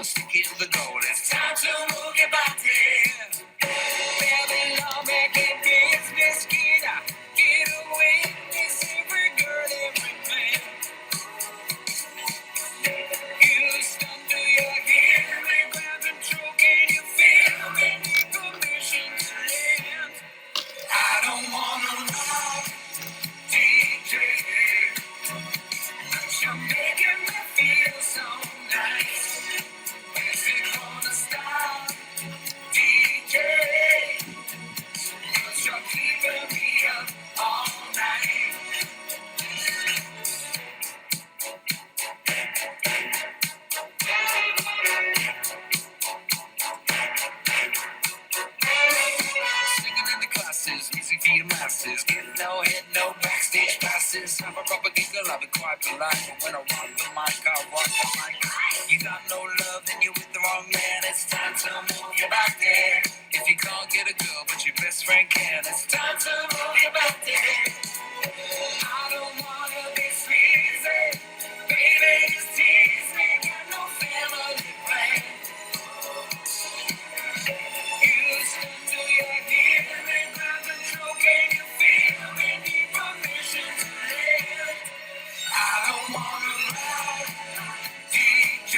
stick in the goal. It's time to move your body. Baby, love me, get business, get away. This every girl, every man. You stand to your heel, and grab and choke, and you feel me. Need permission to land. I don't wanna love DJ. You're making me feel so nice. Is it gonna stop, DJ? 'Cause you're keeping me up all night. Singing in the classes, music for your masses. Getting no head, no backstage passes. Have a proper giggle, I'll be quite polite. But when I rock the mic, I rock the mic. You got no love, then you're with the wrong man. It's time to move your body. If you can't get a girl, but your best friend can, it's time to move your body. I don't wanna be sleazy. Baby, just tease me. Got no family plan. You stand to your heel and grab the choke and you feel me. Need permission to live. I don't wanna ride, DJ.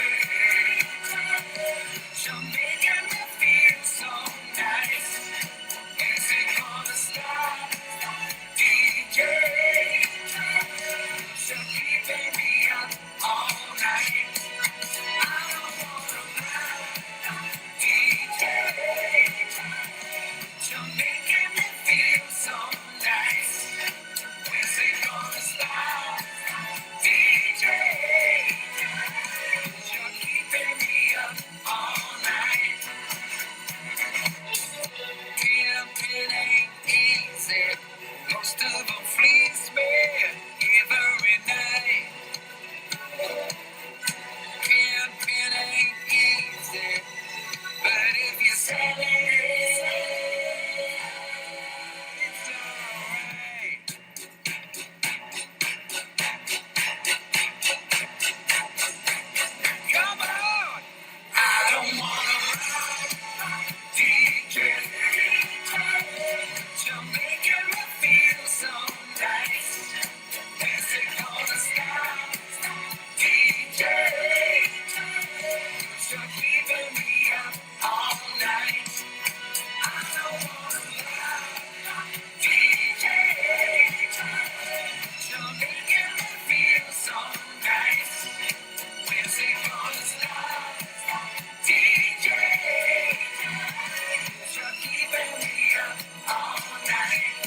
You're making me feel so nice. Is it gonna stop, DJ? You're keeping me up all night. I don't wanna ride, DJ. You're making me feel so nice. Is it gonna stop, DJ? You're keeping me up all night. Pimping ain't easy. Most of them fleece me every night. Pimping ain't easy, but if you say it's alright. Come on! I don't wanna ride, DJ. You're making me feel so nice. Is it gonna stop, DJ? You're keeping me up all night. I don't wanna lie, DJ. You're making me feel so nice. Is it gonna stop, DJ? You're keeping me up all night.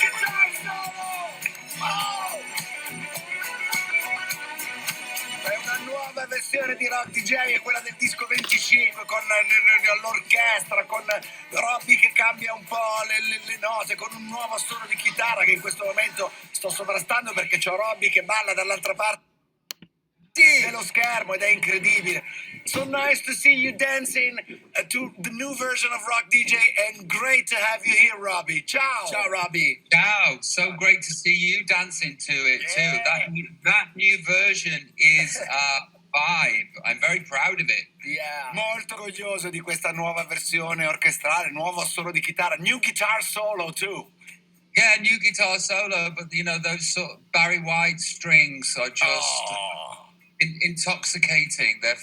Guitar solo! Oh! È una nuova versione di Rock DJ, è quella del disco 25 con l'orchestra, con Robbie che cambia un po' le note, con un nuovo suono di chitarra che in questo momento sto sovrastando perché c'ho Robbie che balla dall'altra parte dello schermo ed è incredibile. So nice to see you dancing to the new version of Rock DJ and great to have you here, Robbie. Ciao. Ciao, Robbie. Ciao, so great to see you dancing to it too. That new version is a vibe. I'm very proud of it. Yeah. Molto orgoglioso di questa nuova versione orchestrale, nuovo solo di chitarra, new guitar solo too. Yeah, new guitar solo, but you know those sort of Barry White strings are just intoxicating. They're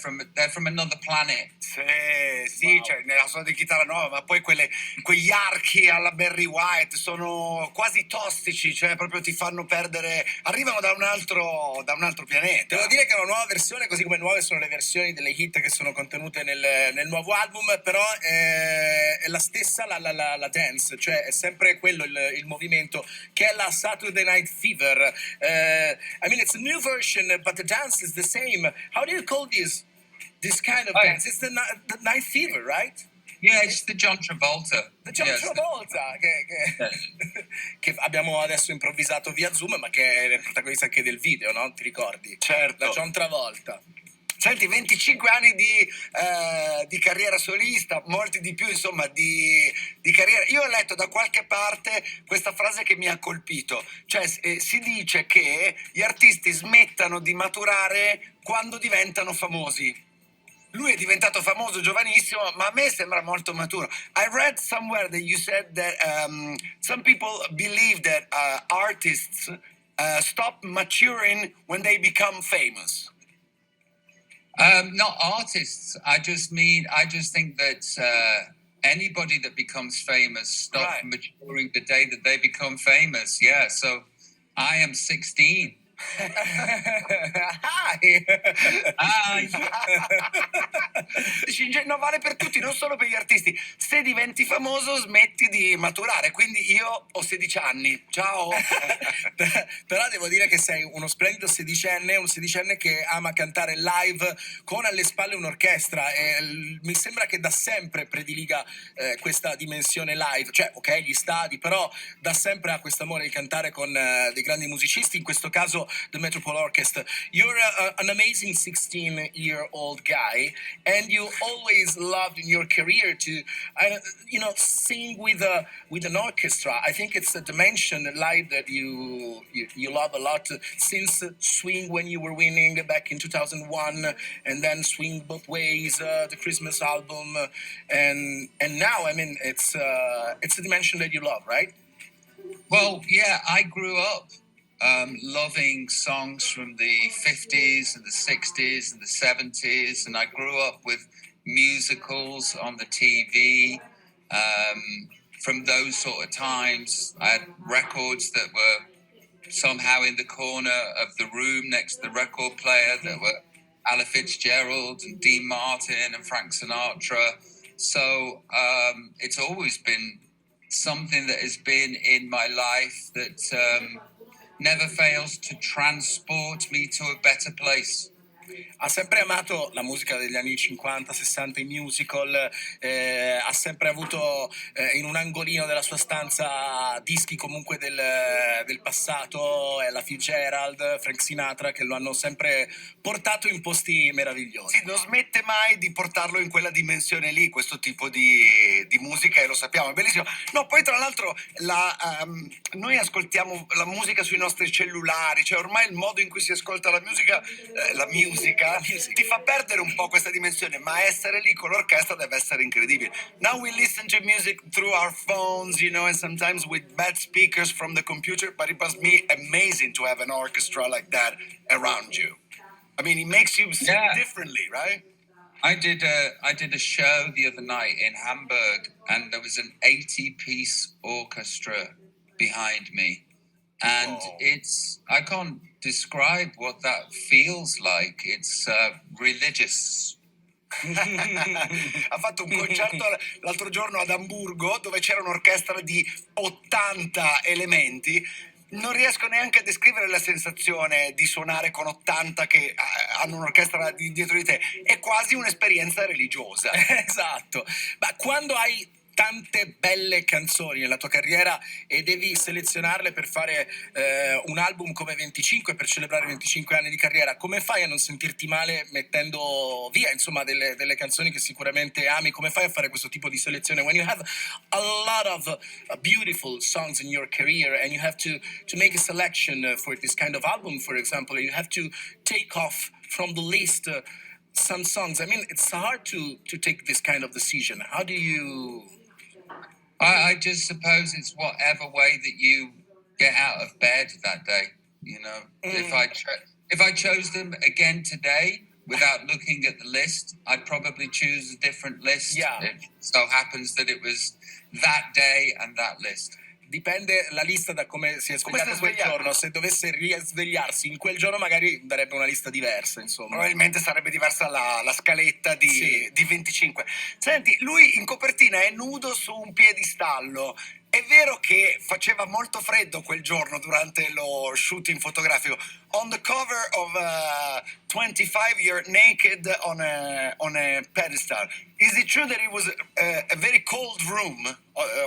from another planet. Sì, wow. Cioè, nella suona di chitarra nuova, ma poi quegli archi alla Barry White sono quasi tossici, cioè proprio ti fanno perdere, arrivano da un altro pianeta. Devo dire che è una nuova versione, così come nuove sono le versioni delle hit che sono contenute nel nuovo album, però è la stessa la dance, cioè è sempre quello il movimento, che è la Saturday Night Fever. I mean, it's a new version, but the dance is the same. How do you call this kind of dance? It's the Night Fever, right? Yeah, it's the John Travolta. The John Travolta, che abbiamo adesso improvvisato via Zoom, ma che è il protagonista anche del video, no? Ti ricordi? Certo. La John Travolta. Senti, 25 anni di carriera solista, molti di più, insomma, di carriera. Io ho letto da qualche parte questa frase che mi ha colpito, cioè si dice che gli artisti smettano di maturare quando diventano famosi. Lui è diventato famoso giovanissimo, ma a me sembra molto maturo. I read somewhere that you said that some people believe that artists stop maturing when they become famous. Not artists. I just think that anybody that becomes famous stop Right. maturing the day that they become famous. Yeah. So I am 16. Hi. No, vale per tutti, non solo per gli artisti. Se diventi famoso smetti di maturare, quindi io ho 16 anni. Ciao. Però devo dire che sei uno splendido sedicenne, un sedicenne che ama cantare live con alle spalle un'orchestra e mi sembra che da sempre prediliga questa dimensione live, cioè ok gli stadi, però da sempre ha questo amore di cantare con dei grandi musicisti, in questo caso the Metropole Orchestra. You're an amazing 16-year-old guy and you always loved in your career to sing with an orchestra. I think it's a dimension live that you love a lot since Swing When You Were Winning back in 2001 and then Swing Both Ways, the Christmas album, and now I mean it's a dimension that you love, right? Well, yeah, I grew up loving songs from the 50s and the 60s and the 70s, and I grew up with musicals on the TV. From those sort of times, I had records that were somehow in the corner of the room next to the record player that were Ella Fitzgerald and Dean Martin and Frank Sinatra. So it's always been something that has been in my life that never fails to transport me to a better place. Ha sempre amato la musica degli anni 50, 60, i musical, ha sempre avuto in un angolino della sua stanza dischi comunque del passato, Ella Fitzgerald, Frank Sinatra, che lo hanno sempre portato in posti meravigliosi. Sì, non smette mai di portarlo in quella dimensione lì, questo tipo di musica, e lo sappiamo, è bellissimo. No, poi tra l'altro noi ascoltiamo la musica sui nostri cellulari, cioè ormai il modo in cui si ascolta la musica ti fa perdere un po' questa dimensione, ma essere lì con l'orchestra deve essere incredibile. Now we listen to music through our phones, and sometimes with bad speakers from the computer, but it must be amazing to have an orchestra like that around you. I mean, it makes you sing differently, right? I did a show the other night in Hamburg, and there was an 80-piece orchestra behind me, and I can't describe what that feels like. It's religious. Ha fatto un concerto l'altro giorno ad Amburgo dove c'era un'orchestra di 80 elementi. Non riesco neanche a descrivere la sensazione di suonare con 80 che hanno un'orchestra dietro di te. È quasi un'esperienza religiosa. Esatto. Ma quando hai tante belle canzoni nella tua carriera e devi selezionarle per fare un album come 25, per celebrare 25 anni di carriera, come fai a non sentirti male mettendo via insomma delle canzoni che sicuramente ami? Come fai a fare questo tipo di selezione when you have a lot of beautiful songs in your career and you have to make a selection for this kind of album, for example, you have to take off from the list some songs? I mean, it's hard to take this kind of decision. How do you... I just suppose it's whatever way that you get out of bed that day. If I chose them again today without looking at the list, I'd probably choose a different list. Yeah. It so happens that it was that day and that list. Dipende la lista da come si è svegliato quel giorno. Se dovesse risvegliarsi in quel giorno magari darebbe una lista diversa, insomma. Probabilmente sarebbe diversa la scaletta di 25. Senti, lui in copertina è nudo su un piedistallo. È vero che faceva molto freddo quel giorno durante lo shooting fotografico. On the cover of 25, you're naked on a pedestal. Is it true that it was a very cold room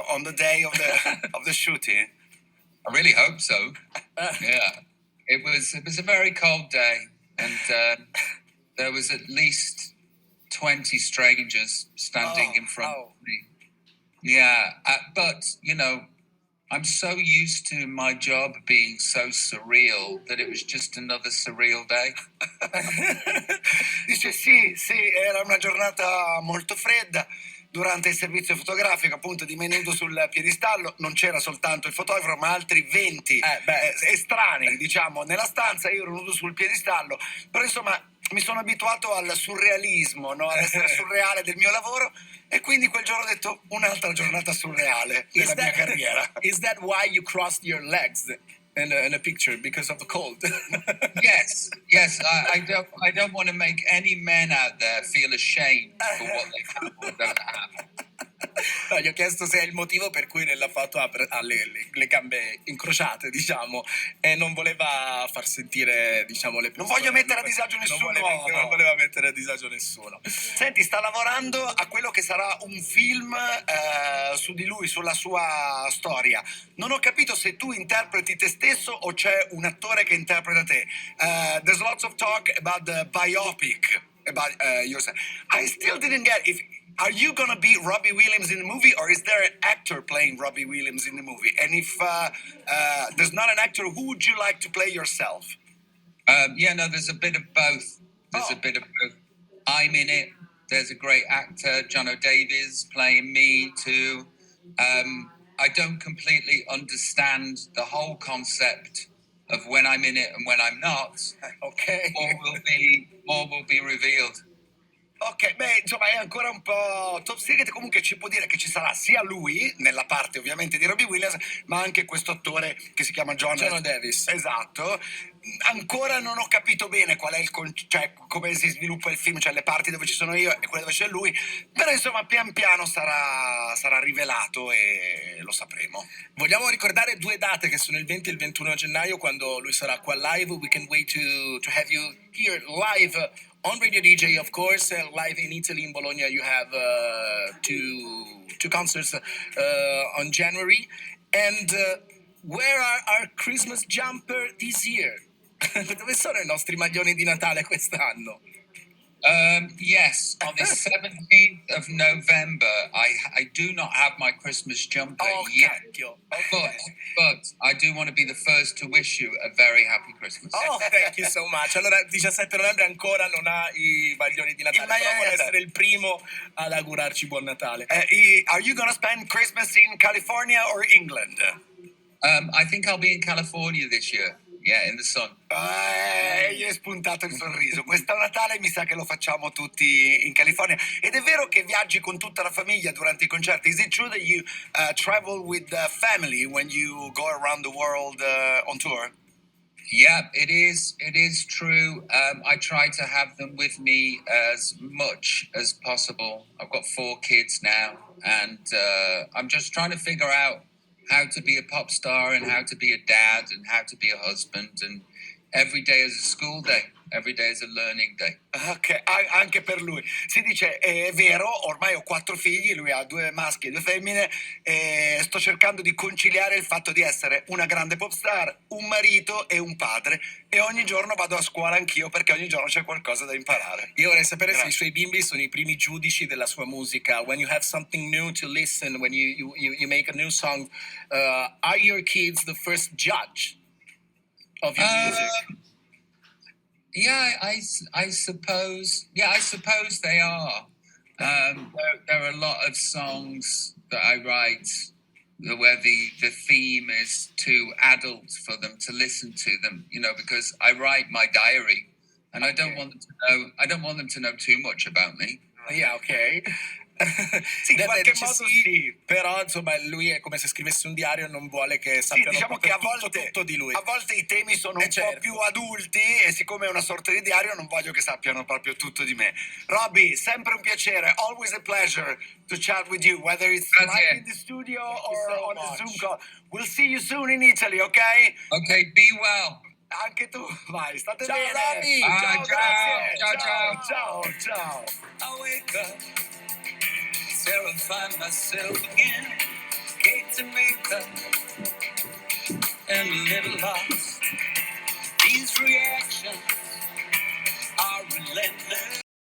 on the day of the shooting? I really hope so. Yeah, it was a very cold day, and there was at least 20 strangers standing in front of me. Yeah, but, you know, I'm so used to my job being so surreal that it was just another surreal day. Dice sì, era una giornata molto fredda. Durante il servizio fotografico, appunto, di me nudo sul piedistallo, non c'era soltanto il fotografo, ma altri 20 estranei, diciamo, nella stanza. Io ero nudo sul piedistallo, però insomma mi sono abituato al surrealismo, no? All'essere surreale del mio lavoro, e quindi quel giorno ho detto un'altra giornata surreale della mia carriera. Is that why you crossed your legs in a picture, because of the cold? Yes. I don't want to make any men out there feel ashamed for what they have or don't have. No, gli ho chiesto se è il motivo per cui nella foto ha le gambe incrociate, diciamo, e non voleva far sentire, diciamo, le persone. Non voglio mettere a disagio nessuno. Non voleva mettere a disagio nessuno. Senti, sta lavorando a quello che sarà un film su di lui, sulla sua storia. Non ho capito se tu interpreti te stesso o c'è un attore che interpreta te. There's lots of talk about the biopic about yourself. I still didn't get if are you gonna be Robbie Williams in the movie, or is there an actor playing Robbie Williams in the movie? And if there's not an actor, who would you like to play yourself? No, there's a bit of both. A bit of both. I'm in it. There's a great actor, John Davies, playing me too. I don't completely understand the whole concept of when I'm in it and when I'm not. Ok. More will be revealed. Ok, beh, insomma è ancora un po' top secret. Comunque ci può dire che ci sarà sia lui, nella parte ovviamente di Robbie Williams, ma anche questo attore che si chiama John Davis. Esatto. Ancora non ho capito bene qual è cioè come si sviluppa il film, cioè le parti dove ci sono io e quelle dove c'è lui, però insomma pian piano sarà rivelato e lo sapremo. Vogliamo ricordare due date che sono il 20 e il 21 gennaio, quando lui sarà qua live. We can wait to have you here live on Radio Deejay, of course. Live in Italy, in Bologna, you have two concerts on January. And where are our Christmas jumper this year? Dove sono i nostri maglioni di Natale quest'anno? Yes, on the 17th of November, I do not have my Christmas jumper yet. Cacchio. But I do want to be the first to wish you a very happy Christmas. Oh, thank you so much. Allora, il 17 novembre ancora non ha i maglioni di Natale, però vuole essere il primo ad augurarci buon Natale. Are you gonna spend Christmas in California or England? I think I'll be in California this year. Yeah, in the sun. Gli è spuntato il sorriso. Questo Natale mi sa che lo facciamo tutti in California. Ed è vero che viaggi con tutta la famiglia durante i concerti? Is it true that you travel with the family when you go around the world on tour? Yeah, it is true. I try to have them with me as much as possible. I've got 4 kids now, and I'm just trying to figure out how to be a pop star and how to be a dad and how to be a husband, and every day is a school day, every day is a learning day. Ok, anche per lui. Si dice, è vero, ormai ho 4 figli, lui ha 2 maschi e 2 femmine, e sto cercando di conciliare il fatto di essere una grande pop star, un marito e un padre, e ogni giorno vado a scuola anch'io perché ogni giorno c'è qualcosa da imparare. Io vorrei sapere se i suoi bimbi sono i primi giudici della sua musica. When you have something new to listen, when you make a new song, are your kids the first judge of your music? Yeah, I suppose. Yeah, I suppose they are. There are a lot of songs that I write where the theme is too adult for them to listen to them. You know, because I write my diary, and I don't want them to know. I don't want them to know too much about me. Yeah, ok. Sì, in qualche modo sì. Però insomma lui è come se scrivesse un diario e non vuole che sappiano diciamo che tutto di lui. A volte i temi sono un po' più adulti, e siccome è una sorta di diario non voglio che sappiano proprio tutto di me. Robbie, sempre un piacere, always a pleasure to chat with you, whether it's live in the studio or on a Zoom call. We'll see you soon in Italy, ok? Okay, be well. Anche tu, vai, state Ciao, bene. Robbie. Ciao, grazie. Ciao. Ciao. I wake up, terrified myself again. Hate to make up and a little lost. These reactions are relentless.